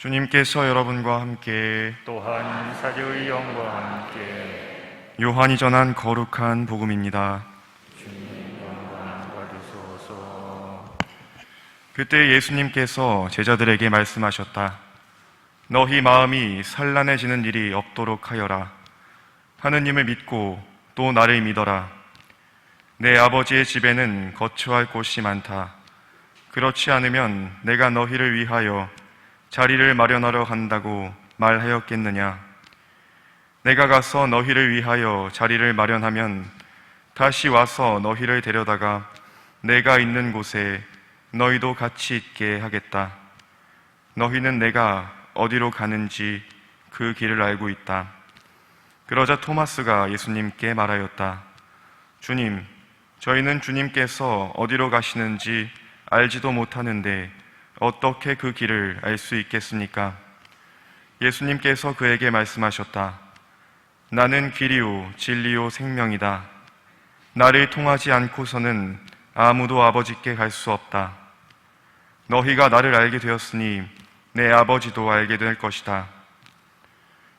주님께서 여러분과 함께 또한 사제의 영과 함께 요한이 전한 거룩한 복음입니다. 주님 영광 받으소서. 그때 예수님께서 제자들에게 말씀하셨다. 너희 마음이 산란해지는 일이 없도록 하여라. 하느님을 믿고 또 나를 믿어라. 내 아버지의 집에는 거처할 곳이 많다. 그렇지 않으면 내가 너희를 위하여 자리를 마련하려 한다고 말하였겠느냐. 내가 가서 너희를 위하여 자리를 마련하면 다시 와서 너희를 데려다가 내가 있는 곳에 너희도 같이 있게 하겠다. 너희는 내가 어디로 가는지 그 길을 알고 있다. 그러자 토마스가 예수님께 말하였다. 주님, 저희는 주님께서 어디로 가시는지 알지도 못하는데 어떻게 그 길을 알 수 있겠습니까? 예수님께서 그에게 말씀하셨다. 나는 길이요 진리요 생명이다. 나를 통하지 않고서는 아무도 아버지께 갈 수 없다. 너희가 나를 알게 되었으니 내 아버지도 알게 될 것이다.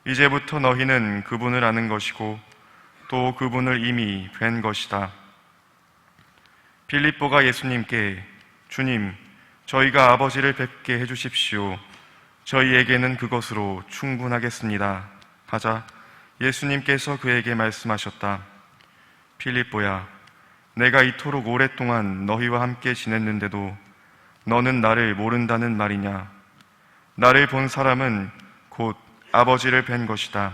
이제부터 너희는 그분을 아는 것이고 또 그분을 이미 뵌 것이다. 빌립보가 예수님께 주님, 저희가 아버지를 뵙게 해주십시오. 저희에게는 그것으로 충분하겠습니다. 하자 예수님께서 그에게 말씀하셨다. 빌립보야, 내가 이토록 오랫동안 너희와 함께 지냈는데도 너는 나를 모른다는 말이냐? 나를 본 사람은 곧 아버지를 뵌 것이다.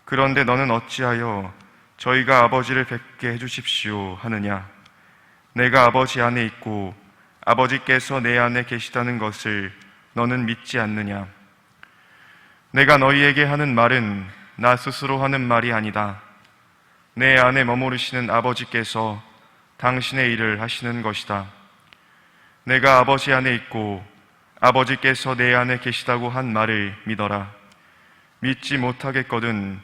그런데 너는 어찌하여 저희가 아버지를 뵙게 해주십시오 하느냐? 내가 아버지 안에 있고 아버지께서 내 안에 계시다는 것을 너는 믿지 않느냐? 내가 너희에게 하는 말은 나 스스로 하는 말이 아니다. 내 안에 머무르시는 아버지께서 당신의 일을 하시는 것이다. 내가 아버지 안에 있고 아버지께서 내 안에 계시다고 한 말을 믿어라. 믿지 못하겠거든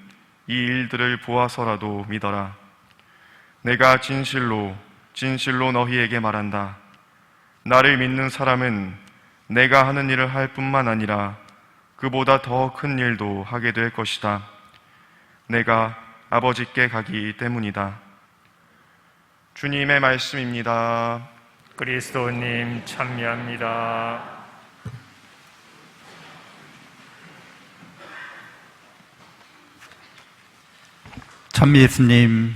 이 일들을 보아서라도 믿어라. 내가 진실로 너희에게 말한다. 나를 믿는 사람은 내가 하는 일을 할 뿐만 아니라 그보다 더 큰 일도 하게 될 것이다. 내가 아버지께 가기 때문이다. 주님의 말씀입니다. 그리스도님 찬미합니다. 찬미 예수님,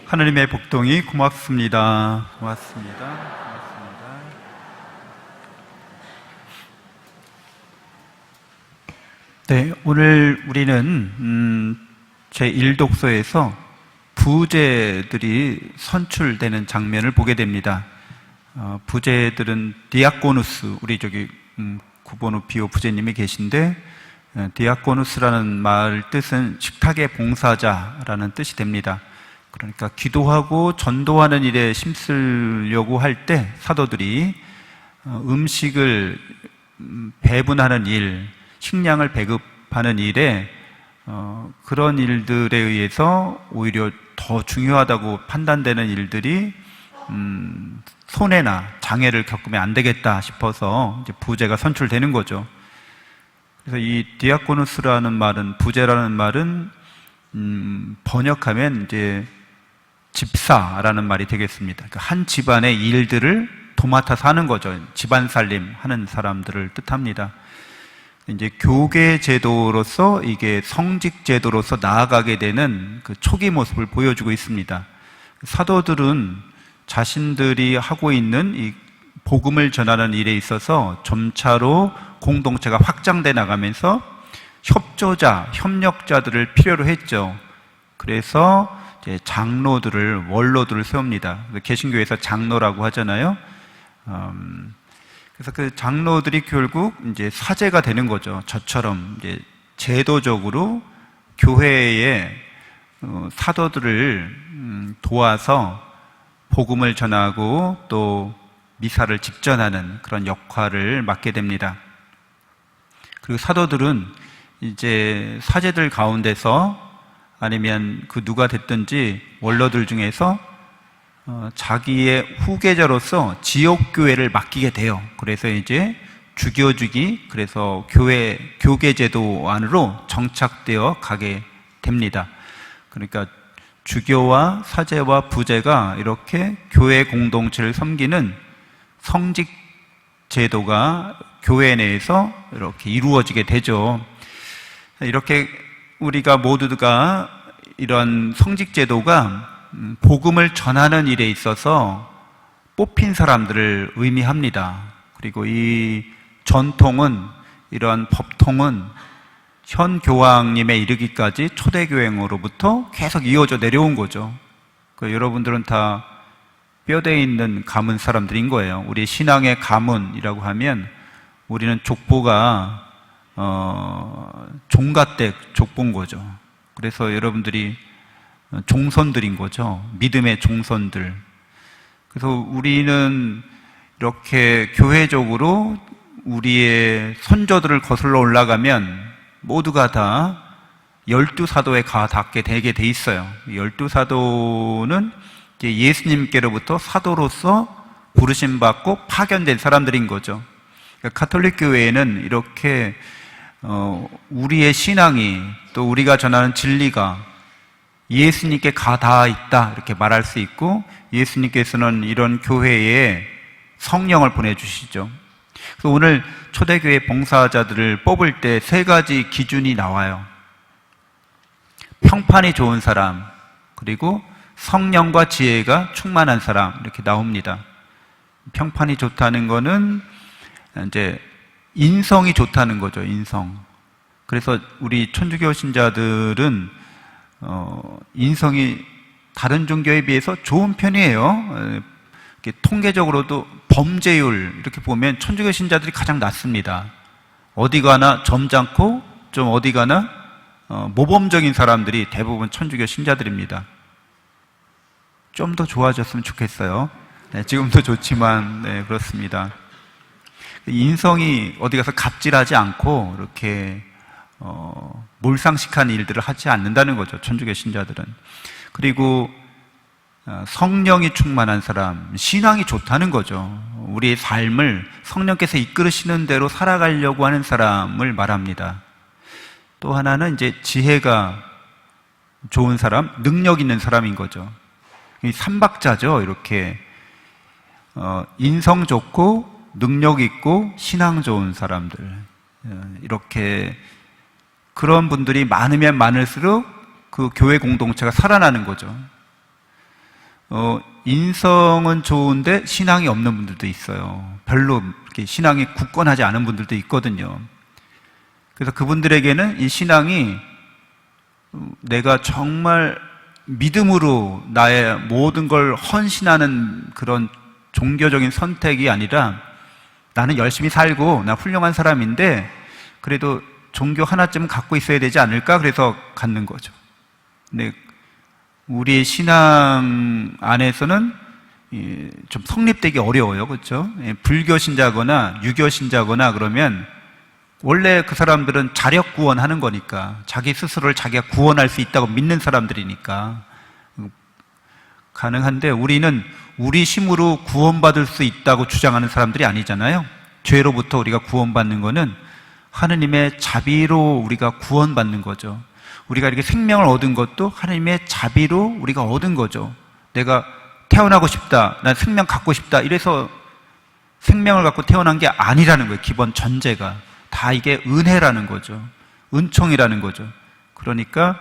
하느님의 복동이 고맙습니다. 고맙습니다. 네, 오늘 우리는 제1독서에서 부제들이 선출되는 장면을 보게 됩니다. 부제들은 디아코누스, 우리 구본우 비오 부제님이 계신데 디아코누스라는 말 뜻은 식탁의 봉사자라는 뜻이 됩니다. 그러니까 기도하고 전도하는 일에 힘쓰려고 할 때 사도들이 음식을 배분하는 일, 식량을 배급하는 일에 그런 일들에 의해서 오히려 더 중요하다고 판단되는 일들이 손해나 장애를 겪으면 안 되겠다 싶어서 이제 부제가 선출되는 거죠. 그래서 이 디아코누스라는 말은, 부제라는 말은 번역하면 이제 집사라는 말이 되겠습니다. 그러니까 한 집안의 일들을 도맡아서 하는 거죠. 집안 살림 하는 사람들을 뜻합니다. 이제 교계 제도로서, 이게 성직 제도로서 나아가게 되는 그 초기 모습을 보여주고 있습니다. 사도들은 자신들이 하고 있는 이 복음을 전하는 일에 있어서 점차로 공동체가 확장돼 나가면서 협조자, 협력자들을 필요로 했죠. 그래서 이제 장로들을, 원로들을 세웁니다. 개신교에서 장로라고 하잖아요. 그래서 그 장로들이 결국 이제 사제가 되는 거죠. 저처럼 이제 제도적으로 교회의 사도들을 도와서 복음을 전하고 또 미사를 집전하는 그런 역할을 맡게 됩니다. 그리고 사도들은 이제 사제들 가운데서 아니면 그 누가 됐든지 원로들 중에서 자기의 후계자로서 지역교회를 맡기게 돼요. 그래서 이제 주교직이 그래서 교계제도 안으로 정착되어 가게 됩니다. 그러니까 주교와 사제와 부제가 이렇게 교회 공동체를 섬기는 성직 제도가 교회 내에서 이렇게 이루어지게 되죠. 이렇게 우리가 모두가 이런 성직 제도가 복음을 전하는 일에 있어서 뽑힌 사람들을 의미합니다. 그리고 이 전통은, 이러한 법통은 현 교황님에 이르기까지 초대교회로부터 계속 이어져 내려온 거죠. 여러분들은 다 뼈대에 있는 가문 사람들인 거예요. 우리 신앙의 가문이라고 하면 우리는 족보가 종가댁 족보인 거죠. 그래서 여러분들이 종선들인 거죠. 믿음의 종선들. 그래서 우리는 이렇게 교회적으로 우리의 선조들을 거슬러 올라가면 모두가 다 12사도에 닿게 되게 돼 있어요. 12사도는 예수님께로부터 사도로서 부르심받고 파견된 사람들인 거죠. 그러니까 가톨릭 교회에는 이렇게 우리의 신앙이, 또 우리가 전하는 진리가 예수님께 닿아 있다 이렇게 말할 수 있고, 예수님께서는 이런 교회에 성령을 보내주시죠. 그래서 오늘 초대교회 봉사자들을 뽑을 때 세 가지 기준이 나와요. 평판이 좋은 사람, 그리고 성령과 지혜가 충만한 사람, 이렇게 나옵니다. 평판이 좋다는 거는 이제 인성이 좋다는 거죠. 인성. 그래서 우리 천주교 신자들은 인성이 다른 종교에 비해서 좋은 편이에요. 이렇게 통계적으로도 범죄율 이렇게 보면 천주교 신자들이 가장 낮습니다. 어디 가나 점잖고 좀 어디 가나 모범적인 사람들이 대부분 천주교 신자들입니다. 좀 더 좋아졌으면 좋겠어요. 네, 지금도 좋지만 네, 그렇습니다. 인성이 어디 가서 갑질하지 않고 이렇게 몰상식한 일들을 하지 않는다는 거죠. 천주교 신자들은. 그리고 성령이 충만한 사람, 신앙이 좋다는 거죠. 우리의 삶을 성령께서 이끌으시는 대로 살아가려고 하는 사람을 말합니다. 또 하나는 이제 지혜가 좋은 사람, 능력 있는 사람인 거죠. 이 삼박자죠. 이렇게 인성 좋고 능력 있고 신앙 좋은 사람들, 이렇게 그런 분들이 많으면 많을수록 그 교회 공동체가 살아나는 거죠. 인성은 좋은데 신앙이 없는 분들도 있어요. 별로 이렇게 신앙이 굳건하지 않은 분들도 있거든요. 그래서 그분들에게는 이 신앙이 내가 정말 믿음으로 나의 모든 걸 헌신하는 그런 종교적인 선택이 아니라, 나는 열심히 살고 나 훌륭한 사람인데 그래도 종교 하나쯤은 갖고 있어야 되지 않을까, 그래서 갖는 거죠. 근데 우리의 신앙 안에서는 좀 성립되기 어려워요. 그렇죠? 불교 신자거나 유교 신자거나 그러면 원래 그 사람들은 자력 구원하는 거니까, 자기 스스로를 자기가 구원할 수 있다고 믿는 사람들이니까 가능한데, 우리는 우리 힘으로 구원받을 수 있다고 주장하는 사람들이 아니잖아요. 죄로부터 우리가 구원받는 거는 하느님의 자비로 우리가 구원받는 거죠. 우리가 이렇게 생명을 얻은 것도 하나님의 자비로 우리가 얻은 거죠. 내가 태어나고 싶다, 난 생명 갖고 싶다, 이래서 생명을 갖고 태어난 게 아니라는 거예요. 기본 전제가 다 이게 은혜라는 거죠. 은총이라는 거죠. 그러니까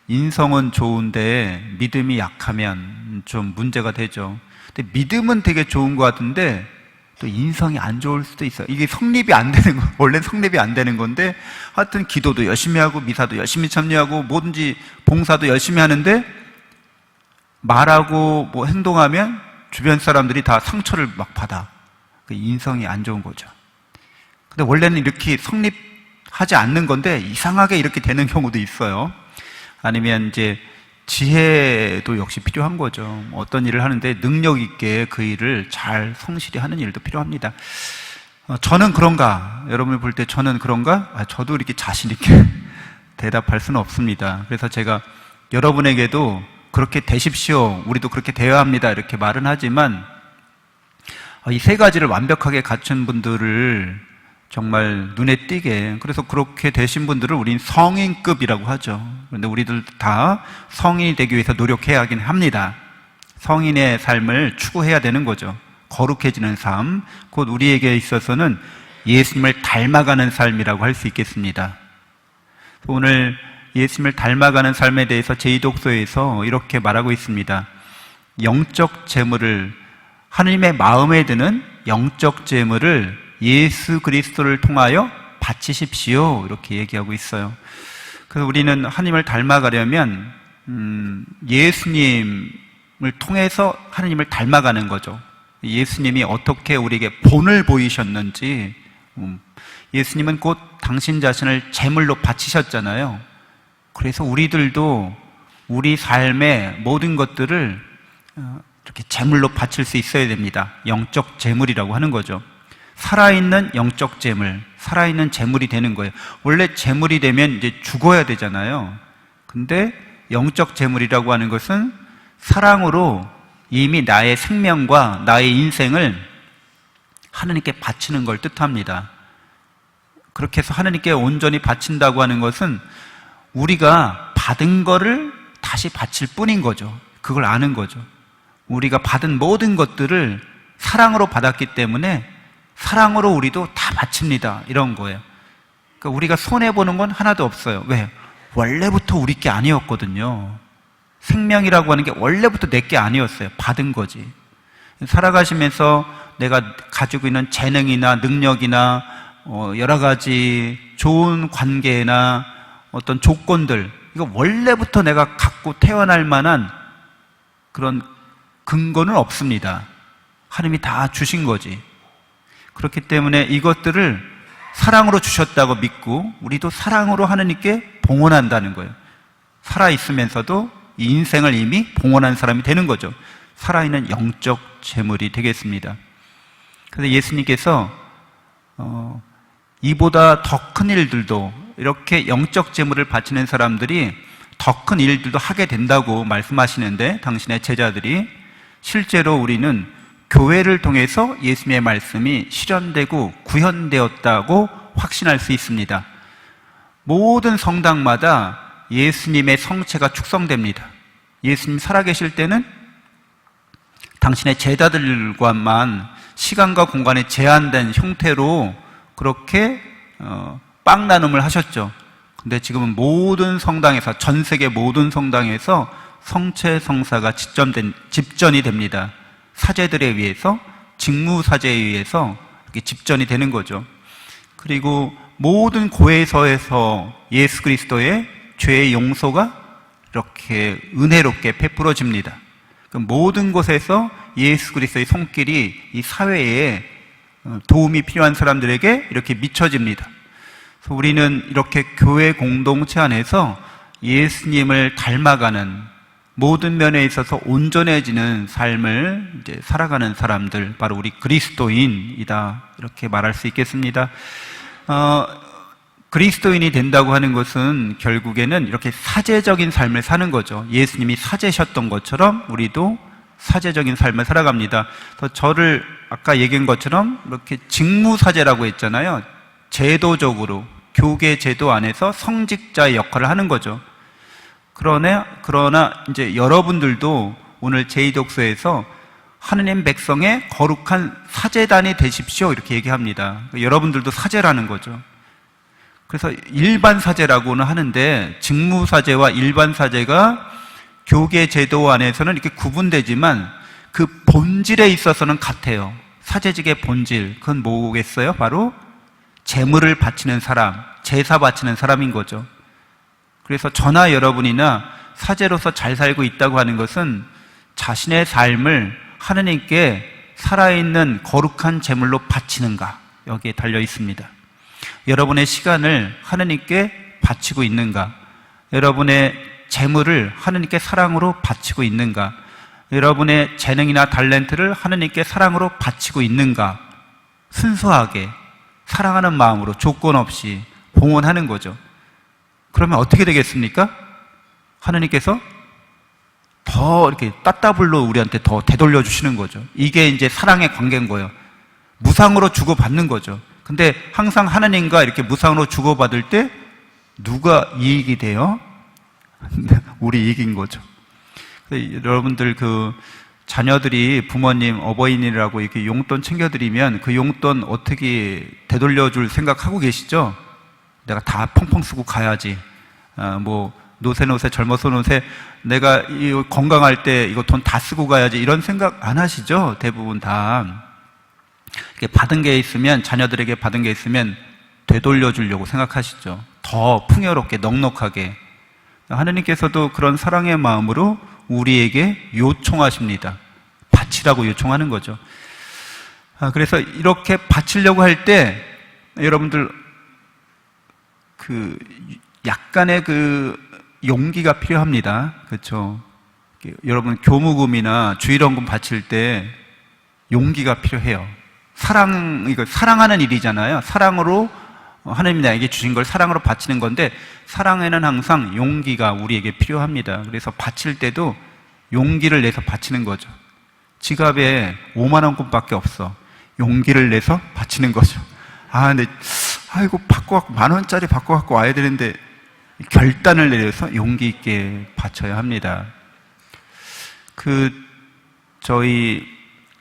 인성은 좋은데 믿음이 약하면 좀 문제가 되죠. 근데 믿음은 되게 좋은 것 같은데 또 인성이 안 좋을 수도 있어요. 이게 성립이 안 되는 거, 원래 성립이 안 되는 건데, 하여튼 기도도 열심히 하고 미사도 열심히 참여하고 뭐든지 봉사도 열심히 하는데 말하고 뭐 행동하면 주변 사람들이 다 상처를 막 받아. 그 인성이 안 좋은 거죠. 근데 원래는 이렇게 성립하지 않는 건데 이상하게 이렇게 되는 경우도 있어요. 아니면 이제 지혜도 역시 필요한 거죠. 어떤 일을 하는데 능력 있게 그 일을 잘 성실히 하는 일도 필요합니다. 저는 그런가? 여러분이 볼 때 저는 그런가? 저도 이렇게 자신 있게 대답할 수는 없습니다. 그래서 제가 여러분에게도 그렇게 되십시오, 우리도 그렇게 되어야 합니다, 이렇게 말은 하지만 이 세 가지를 완벽하게 갖춘 분들을 정말 눈에 띄게, 그래서 그렇게 되신 분들을 우린 성인급이라고 하죠. 그런데 우리들 다 성인이 되기 위해서 노력해야 하긴 합니다. 성인의 삶을 추구해야 되는 거죠. 거룩해지는 삶, 곧 우리에게 있어서는 예수님을 닮아가는 삶이라고 할 수 있겠습니다. 오늘 예수님을 닮아가는 삶에 대해서 제2독서에서 이렇게 말하고 있습니다. 영적 재물을, 하느님의 마음에 드는 영적 재물을 예수 그리스도를 통하여 바치십시오, 이렇게 얘기하고 있어요. 그래서 우리는 하느님을 닮아가려면 예수님을 통해서 하느님을 닮아가는 거죠. 예수님이 어떻게 우리에게 본을 보이셨는지, 예수님은 곧 당신 자신을 제물로 바치셨잖아요. 그래서 우리들도 우리 삶의 모든 것들을 이렇게 제물로 바칠 수 있어야 됩니다. 영적 제물이라고 하는 거죠. 살아있는 영적 제물, 살아있는 제물이 되는 거예요. 원래 제물이 되면 이제 죽어야 되잖아요. 근데 영적 제물이라고 하는 것은 사랑으로 이미 나의 생명과 나의 인생을 하나님께 바치는 걸 뜻합니다. 그렇게 해서 하나님께 온전히 바친다고 하는 것은 우리가 받은 거를 다시 바칠 뿐인 거죠. 그걸 아는 거죠. 우리가 받은 모든 것들을 사랑으로 받았기 때문에 사랑으로 우리도 다 바칩니다, 이런 거예요. 그러니까 우리가 손해보는 건 하나도 없어요. 왜? 원래부터 우리 게 아니었거든요. 생명이라고 하는 게 원래부터 내 게 아니었어요. 받은 거지. 살아가시면서 내가 가지고 있는 재능이나 능력이나 여러 가지 좋은 관계나 어떤 조건들, 이거 원래부터 내가 갖고 태어날 만한 그런 근거는 없습니다. 하나님이 다 주신 거지. 그렇기 때문에 이것들을 사랑으로 주셨다고 믿고 우리도 사랑으로 하나님께 봉헌한다는 거예요. 살아있으면서도 이 인생을 이미 봉헌한 사람이 되는 거죠. 살아있는 영적 재물이 되겠습니다. 그래서 예수님께서 이보다 더 큰 일들도, 이렇게 영적 재물을 바치는 사람들이 더 큰 일들도 하게 된다고 말씀하시는데, 당신의 제자들이, 실제로 우리는 교회를 통해서 예수님의 말씀이 실현되고 구현되었다고 확신할 수 있습니다. 모든 성당마다 예수님의 성체가 축성됩니다. 예수님 살아계실 때는 당신의 제자들과만 시간과 공간에 제한된 형태로 그렇게 빵 나눔을 하셨죠. 근데 지금은 모든 성당에서, 전 세계 모든 성당에서 성체 성사가 집전이 됩니다. 사제들에 의해서, 직무사제에 의해서 이렇게 집전이 되는 거죠. 그리고 모든 고해서에서 예수 그리스도의 죄의 용서가 이렇게 은혜롭게 베풀어집니다. 모든 곳에서 예수 그리스도의 손길이 이 사회에 도움이 필요한 사람들에게 이렇게 미쳐집니다. 그래서 우리는 이렇게 교회 공동체 안에서 예수님을 닮아가는, 모든 면에 있어서 온전해지는 삶을 이제 살아가는 사람들, 바로 우리 그리스도인이다, 이렇게 말할 수 있겠습니다. 그리스도인이 된다고 하는 것은 결국에는 이렇게 사제적인 삶을 사는 거죠. 예수님이 사제셨던 것처럼 우리도 사제적인 삶을 살아갑니다. 그래서 저를 아까 얘기한 것처럼 이렇게 직무사제라고 했잖아요. 제도적으로 교계 제도 안에서 성직자의 역할을 하는 거죠. 그러나 이제 여러분들도 오늘 제2독서에서 하느님 백성의 거룩한 사제단이 되십시오, 이렇게 얘기합니다. 여러분들도 사제라는 거죠. 그래서 일반 사제라고는 하는데, 직무사제와 일반 사제가 교계 제도 안에서는 이렇게 구분되지만 그 본질에 있어서는 같아요. 사제직의 본질, 그건 뭐겠어요? 바로 제물을 바치는 사람, 제사 바치는 사람인 거죠. 그래서 저나 여러분이나 사제로서 잘 살고 있다고 하는 것은 자신의 삶을 하느님께 살아있는 거룩한 제물로 바치는가, 여기에 달려 있습니다. 여러분의 시간을 하느님께 바치고 있는가? 여러분의 재물을 하느님께 사랑으로 바치고 있는가? 여러분의 재능이나 탤런트를 하느님께 사랑으로 바치고 있는가? 순수하게 사랑하는 마음으로 조건 없이 봉헌하는 거죠. 그러면 어떻게 되겠습니까? 하느님께서 더 이렇게 따따블로 우리한테 더 되돌려 주시는 거죠. 이게 이제 사랑의 관계인 거예요. 무상으로 주고받는 거죠. 근데 항상 하나님과 이렇게 무상으로 주고받을 때 누가 이익이 돼요? 우리 이익인 거죠. 여러분들 그 자녀들이 부모님 어버이날이라고 이렇게 용돈 챙겨드리면 그 용돈 어떻게 되돌려줄 생각하고 계시죠? 내가 다 펑펑 쓰고 가야지. 뭐 노세 젊어서 노세 내가 이 건강할 때 이거 돈 다 쓰고 가야지 이런 생각 안 하시죠? 대부분 다. 이렇게 받은 게 있으면 자녀들에게 받은 게 있으면 되돌려 주려고 생각하시죠. 더 풍요롭게 넉넉하게. 하느님께서도 그런 사랑의 마음으로 우리에게 요청하십니다. 바치라고 요청하는 거죠. 그래서 이렇게 바치려고 할 때 여러분들 그 약간의 그 용기가 필요합니다. 그렇죠? 여러분 교무금이나 주일원금 바칠 때 용기가 필요해요. 이거 사랑하는 일이잖아요. 사랑으로 하나님이 나에게 주신 걸 사랑으로 바치는 건데 사랑에는 항상 용기가 우리에게 필요합니다. 그래서 바칠 때도 용기를 내서 바치는 거죠. 지갑에 5만 원권밖에 없어. 용기를 내서 바치는 거죠. 근데 아이고 받고 만 원짜리 받고 갖고 와야 되는데 결단을 내려서 용기 있게 바쳐야 합니다. 저희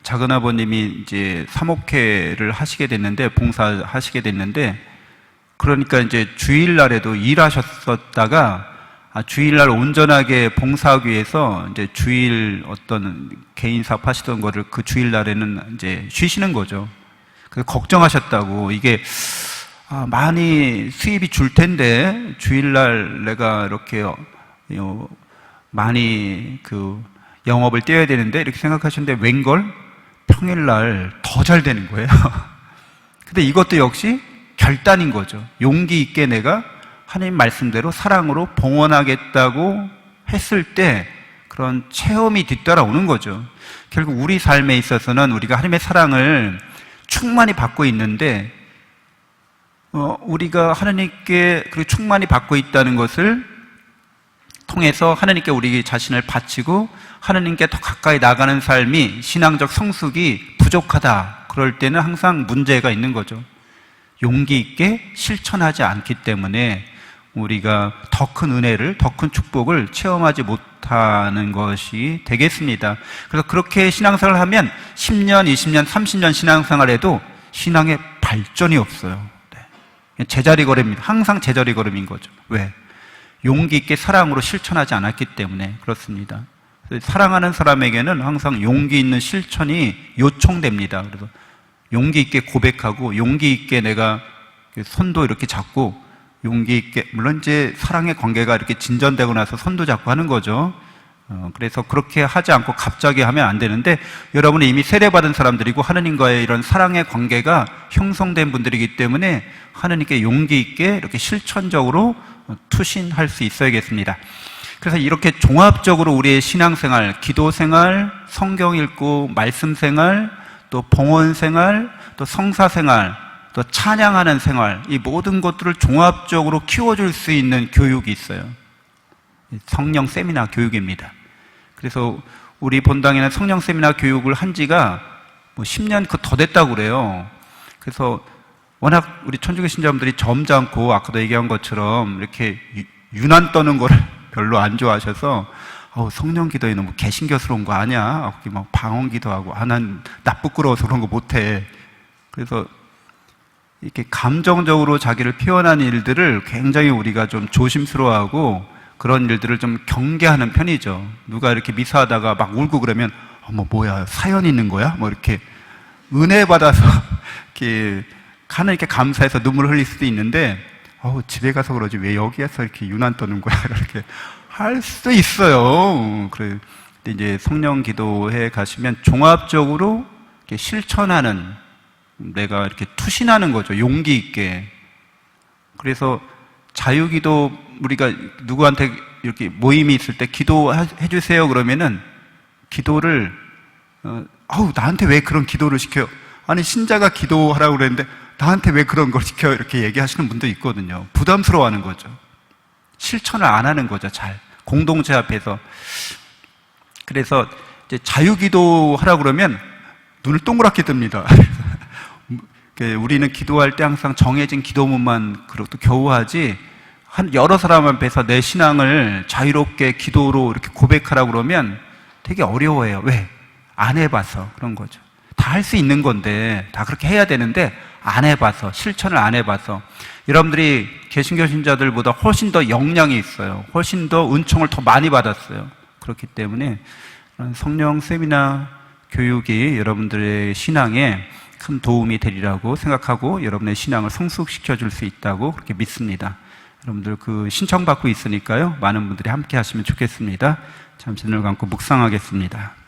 작은 아버님이 이제 사목회를 하시게 됐는데 봉사하시게 됐는데 그러니까 이제 주일날에도 일하셨었다가 주일날 온전하게 봉사하기 위해서 이제 주일 어떤 개인 사업 하시던 거를 그 주일날에는 이제 쉬시는 거죠. 그래서 걱정하셨다고 이게 많이 수입이 줄 텐데 주일날 내가 이렇게 많이 그 영업을 떼어야 되는데 이렇게 생각하셨는데 웬걸 평일날 더 잘 되는 거예요. 근데 이것도 역시 결단인 거죠. 용기 있게 내가 하나님 말씀대로 사랑으로 봉헌하겠다고 했을 때 그런 체험이 뒤따라오는 거죠. 결국 우리 삶에 있어서는 우리가 하나님의 사랑을 충만히 받고 있는데 우리가 하나님께 그렇게 충만히 받고 있다는 것을 통해서 하나님께 우리 자신을 바치고 하나님께 더 가까이 나가는 삶이 신앙적 성숙이 부족하다. 그럴 때는 항상 문제가 있는 거죠. 용기 있게 실천하지 않기 때문에 우리가 더 큰 은혜를, 더 큰 축복을 체험하지 못하는 것이 되겠습니다. 그래서 그렇게 신앙생활을 하면 10년, 20년, 30년 신앙생활에도 신앙의 발전이 없어요. 제자리 걸음입니다. 항상 제자리 걸음인 거죠. 왜? 용기 있게 사랑으로 실천하지 않았기 때문에 그렇습니다. 사랑하는 사람에게는 항상 용기 있는 실천이 요청됩니다. 그래서 용기 있게 고백하고 용기 있게 내가 손도 이렇게 잡고 용기 있게, 물론 이제 사랑의 관계가 이렇게 진전되고 나서 손도 잡고 하는 거죠. 그래서 그렇게 하지 않고 갑자기 하면 안 되는데 여러분이 이미 세례받은 사람들이고 하느님과의 이런 사랑의 관계가 형성된 분들이기 때문에 하느님께 용기 있게 이렇게 실천적으로 투신할 수 있어야겠습니다. 그래서 이렇게 종합적으로 우리의 신앙생활, 기도생활, 성경 읽고 말씀생활, 또 봉헌생활, 또 성사생활, 또 찬양하는 생활, 이 모든 것들을 종합적으로 키워줄 수 있는 교육이 있어요. 성령 세미나 교육입니다. 그래서 우리 본당에는 성령 세미나 교육을 한 지가 10년 더 됐다고 그래요. 그래서 워낙 우리 천주교 신자분들이 점잖고 아까도 얘기한 것처럼 이렇게 유난 떠는 거를 별로 안 좋아하셔서 성령 기도에 너무 개신교스러운 거 아니야? 막 방언 기도하고 난 부끄러워서 그런 거 못해. 그래서 이렇게 감정적으로 자기를 표현하는 일들을 굉장히 우리가 좀 조심스러워하고 그런 일들을 좀 경계하는 편이죠. 누가 이렇게 미사하다가 막 울고 그러면 뭐야 사연 있는 거야? 이렇게 은혜 받아서 이렇게 하나님께 감사해서 눈물을 흘릴 수도 있는데 집에 가서 그러지 왜 여기에서 이렇게 유난 떠는 거야? 이렇게 할 수 있어요. 근데 이제 성령 기도회 가시면 종합적으로 이렇게 실천하는, 내가 이렇게 투신하는 거죠. 용기 있게. 그래서 자유기도, 우리가 누구한테 이렇게 모임이 있을 때 기도해 주세요 그러면은 기도를 나한테 왜 그런 기도를 시켜요? 아니 신자가 기도하라고 그랬는데 나한테 왜 그런 걸 시켜요? 이렇게 얘기하시는 분도 있거든요. 부담스러워하는 거죠. 실천을 안 하는 거죠. 잘 공동체 앞에서. 그래서 이제 자유기도 하라고 그러면 눈을 동그랗게 뜹니다. 우리는 기도할 때 항상 정해진 기도문만 그렇고 겨우 하지, 여러 사람 앞에서 내 신앙을 자유롭게 기도로 이렇게 고백하라고 그러면 되게 어려워해요. 왜? 안 해봐서 그런 거죠. 다 할 수 있는 건데, 다 그렇게 해야 되는데, 안 해봐서, 실천을 안 해봐서. 여러분들이 개신교 신자들보다 훨씬 더 역량이 있어요. 훨씬 더 은총을 더 많이 받았어요. 그렇기 때문에 성령 세미나 교육이 여러분들의 신앙에 큰 도움이 되리라고 생각하고 여러분의 신앙을 성숙시켜 줄 수 있다고 그렇게 믿습니다. 여러분들 그 신청받고 있으니까요. 많은 분들이 함께 하시면 좋겠습니다. 잠시 눈을 감고 묵상하겠습니다.